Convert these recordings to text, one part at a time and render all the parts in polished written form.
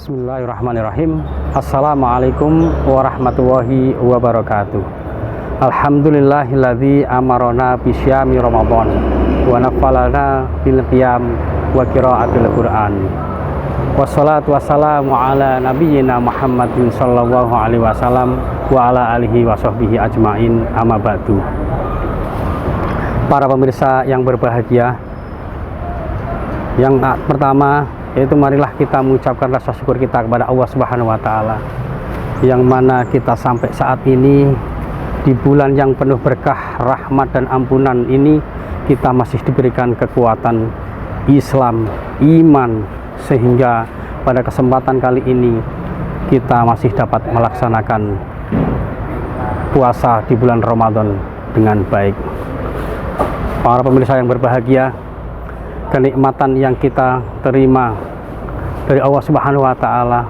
Bismillahirrahmanirrahim. Assalamualaikum warahmatullahi wabarakatuh. Alhamdulillahilladzi amarona bisyami Ramadan wa nafalana bil qiyam wa qiraatil Qur'an. Wassalatu wassalamu ala nabiyyina Muhammadin sallallahu alaihi wasallam wa ala alihi wa sahbihi ajmain, amma ba'du. Para pemirsa yang berbahagia, yang pertama yaitu marilah kita mengucapkan rasa syukur kita kepada Allah Subhanahu wa Ta'ala, yang mana kita sampai saat ini di bulan yang penuh berkah, rahmat dan ampunan ini, kita masih diberikan kekuatan Islam, iman, sehingga pada kesempatan kali ini kita masih dapat melaksanakan puasa di bulan Ramadan dengan baik. Para pemirsa yang berbahagia, kenikmatan yang kita terima dari Allah Subhanahu wa Ta'ala,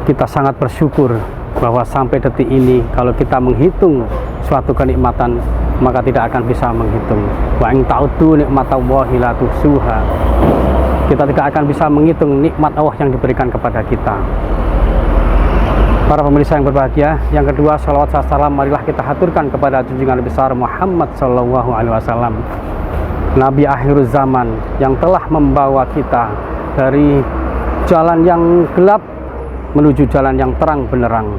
kita sangat bersyukur bahwa sampai detik ini kalau kita menghitung suatu kenikmatan maka tidak akan bisa menghitung. Wa in ta'uddu nikmatallahi la tuhsuha. Kita tidak akan bisa menghitung nikmat Allah yang diberikan kepada kita. Para pemirsa yang berbahagia, yang kedua, salawat dan salam marilah kita haturkan kepada junjungan besar Muhammad sallallahu alaihi wasallam, Nabi akhir zaman yang telah membawa kita dari jalan yang gelap menuju jalan yang terang benderang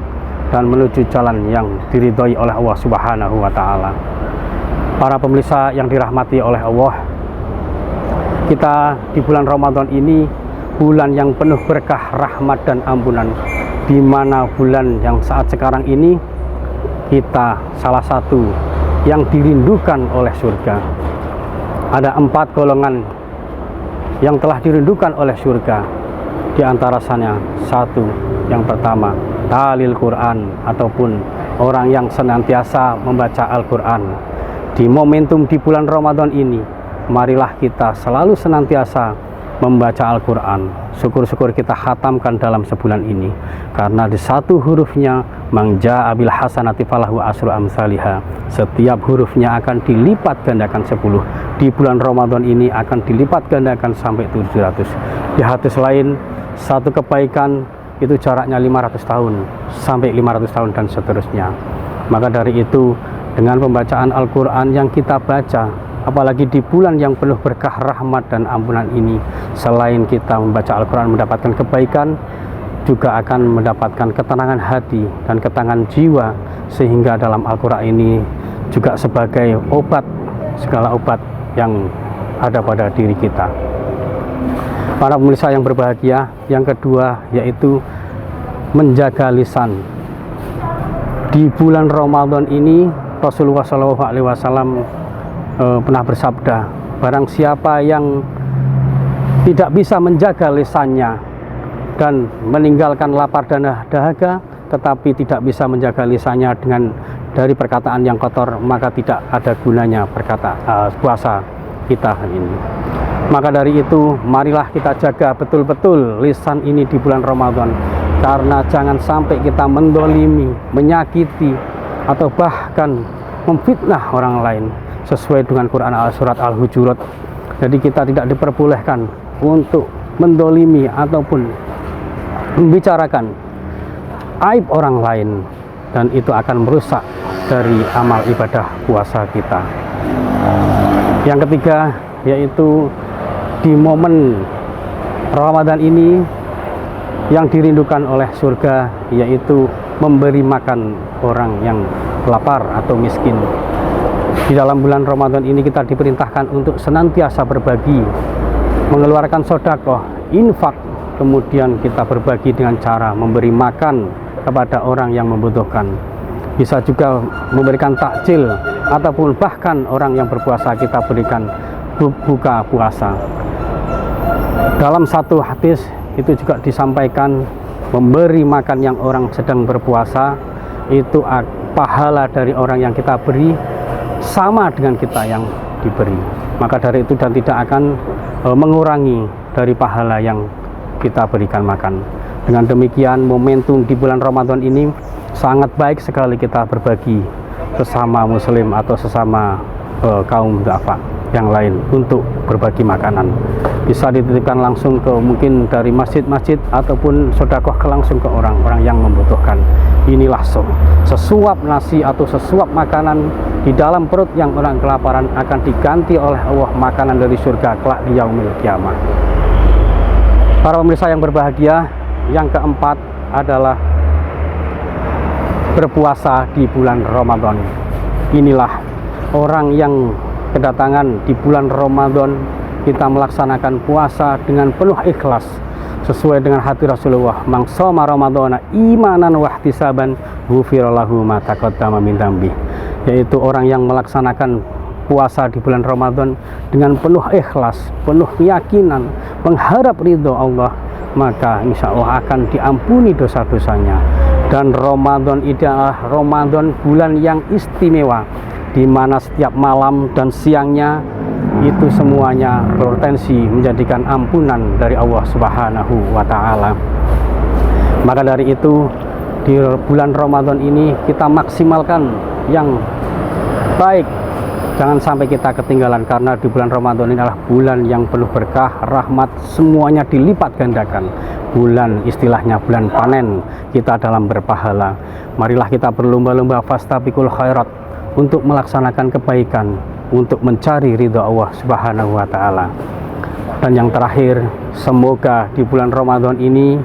dan menuju jalan yang diridhoi oleh Allah Subhanahu wa Ta'ala. Para pemirsa yang dirahmati oleh Allah, kita di bulan Ramadan ini bulan yang penuh berkah, rahmat dan ampunan, di mana bulan yang saat sekarang ini kita salah satu yang dirindukan oleh surga. Ada 4 golongan yang telah dirindukan oleh surga. Di antara sana, satu, yang pertama, talil Quran, ataupun orang yang senantiasa membaca Al-Quran. Di momentum di bulan Ramadan ini, marilah kita selalu senantiasa membaca Al-Quran. Syukur-syukur kita khatamkan dalam sebulan ini, karena di satu hurufnya mangja abil hasanati falahu asru amsalihha, setiap hurufnya akan dilipat gandakan 10. Di bulan Ramadan ini akan dilipat gandakan sampai 700. Di hadis lain, satu kebaikan itu jaraknya 500 tahun sampai 500 tahun dan seterusnya. Maka dari itu, dengan pembacaan Al-Quran yang kita baca, apalagi di bulan yang penuh berkah, rahmat dan ampunan ini, selain kita membaca Al-Quran mendapatkan kebaikan, juga akan mendapatkan ketenangan hati dan ketenangan jiwa, sehingga dalam Al-Quran ini juga sebagai obat, segala obat yang ada pada diri kita. Para pemirsa yang berbahagia, yang kedua yaitu menjaga lisan. Di bulan Ramadan ini Rasulullah SAW pernah bersabda, barang siapa yang tidak bisa menjaga lisannya dan meninggalkan lapar dan dahaga, tetapi tidak bisa menjaga lisannya dari perkataan yang kotor, maka tidak ada gunanya puasa kita ini. Maka dari itu, marilah kita jaga betul-betul lisan ini di bulan Ramadan, karena jangan sampai kita mendolimi, menyakiti, atau bahkan memfitnah orang lain sesuai dengan Quran surat Al-Hujurat. Jadi kita tidak diperbolehkan untuk mendolimi ataupun membicarakan aib orang lain, dan itu akan merusak dari amal ibadah puasa kita. Yang ketiga yaitu di momen Ramadan ini yang dirindukan oleh surga, yaitu memberi makan orang yang lapar atau miskin. Di dalam bulan Ramadan ini kita diperintahkan untuk senantiasa berbagi, mengeluarkan sedekah, infak, kemudian kita berbagi dengan cara memberi makan kepada orang yang membutuhkan. Bisa juga memberikan takjil, ataupun bahkan orang yang berpuasa kita berikan buka puasa. Dalam satu hadis itu juga disampaikan, memberi makan yang orang sedang berpuasa itu pahala dari orang yang kita beri sama dengan kita yang diberi. Maka dari itu, dan tidak akan mengurangi dari pahala yang kita berikan makan. Dengan demikian, momentum di bulan Ramadan ini sangat baik sekali kita berbagi sesama muslim atau sesama kaum du'afa yang lain untuk berbagi makanan. bisa dititipkan langsung ke mungkin dari masjid-masjid ataupun sedekah langsung ke orang-orang yang membutuhkan. Inilah sesuap nasi atau sesuap makanan di dalam perut yang orang kelaparan akan diganti oleh Allah makanan dari surga kelak di yaumil kiamah. Para pemirsa yang berbahagia, yang keempat adalah berpuasa di bulan Ramadan. Inilah orang yang kedatangan di bulan Ramadan, kita melaksanakan puasa dengan penuh ikhlas sesuai dengan hati Rasulullah. Man shoma ramadhana imanan wa ihtisaban ghufira lahu ma taqaddama min dzambi. Yaitu orang yang melaksanakan puasa di bulan Ramadan dengan penuh ikhlas, penuh keyakinan, mengharap ridho Allah, maka insya Allah akan diampuni dosa-dosanya. Dan Ramadan ini adalah Ramadan bulan yang istimewa, di mana setiap malam dan siangnya itu semuanya berpotensi menjadikan ampunan dari Allah Subhanahu wa Ta'ala. Maka dari itu, di bulan Ramadan ini kita maksimalkan yang baik, jangan sampai kita ketinggalan, karena di bulan Ramadan ini adalah bulan yang penuh berkah, rahmat, semuanya dilipat gandakan. Bulan istilahnya bulan panen kita dalam berpahala. Marilah kita berlomba-lomba fastabiqul khairat untuk melaksanakan kebaikan, untuk mencari ridha Allah Subhanahu wa Ta'ala. Dan yang terakhir, semoga di bulan Ramadan ini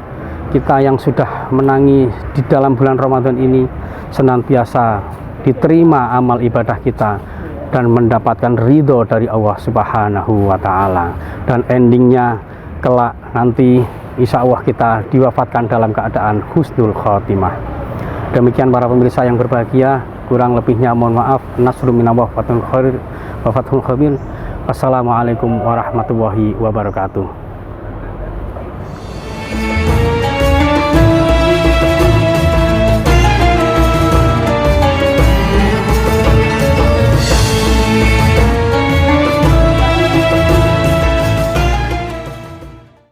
kita yang sudah menangi di dalam bulan Ramadan ini senantiasa diterima amal ibadah kita dan mendapatkan ridho dari Allah Subhanahu wa Ta'ala. Dan endingnya kelak nanti insya Allah kita diwafatkan dalam keadaan husnul khotimah. Demikian para pemirsa yang berbahagia, kurang lebihnya mohon maaf. Nasrul minallah wa fathul khair. Wassalamualaikum warahmatullahi wabarakatuh.